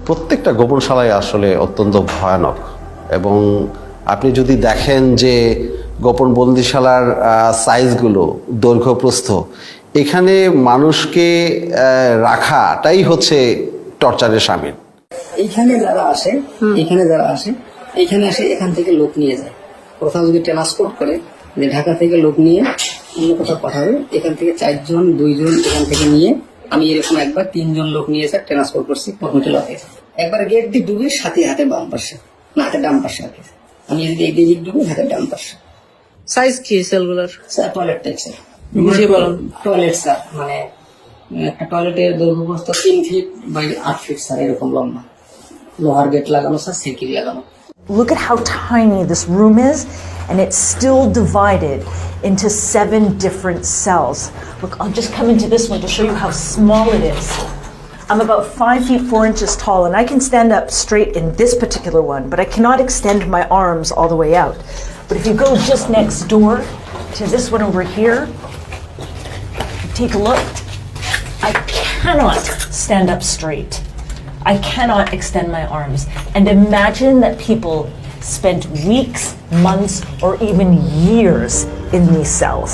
প্রত্যেকটা গোপনশালায় আসলে অত্যন্ত ভয়ানক। এবং আপনি যদি দেখেন যে গোপন বন্দিশালার সাইজগুলো, দৈর্ঘ্য প্রস্থ, এখানে মানুষকে রাখাটাই হচ্ছে টর্চারের শামিল। এইখানে যারা আসে এইখানে আসে এখান থেকে লোক নিয়ে যায়। কোথাও যদি ট্রান্সপোর্ট করে যে ঢাকা থেকে লোক নিয়ে অন্য কোথাও পাঠাবে, এখান থেকে 4 জন 2 জন এখান থেকে নিয়ে, আমি এরকম একবার 3 জন লোক নিয়ে এসে ট্রান্সপোর্ট করছি হোটেলে। একবার গেট দিয়ে ডুবে, সাথে হাতে বাম পাশে, না হাতে ডান পাশে আর কি। আমি যদি এই দিক ডুবে, হাতে ডান পাশে। সাইজ কি সেলগুলোর? স্যার টয়লেট টাইপ স্যার, বুঝিয়ে বলুন। টয়লেট স্যার, মানে একটা টয়লেটের দৈর্ঘ্য প্রস্থ 3 ফিট বাই 8 ফিট স্যার, এরকম লম্বা। লোহার গেট লাগানো স্যার, সিকিং লাগানো। Look at how tiny this room is, and it's still divided into 7 different cells. Look, I'll just come into this one to show you how small it is. I'm about 5 feet 4 inches tall, and I can stand up straight in this particular one, but I cannot extend my arms all the way out. But if you go just next door to this one over here, take a look. I cannot stand up straight. I cannot extend my arms. And imagine that people spent weeks, months, or even years in these cells.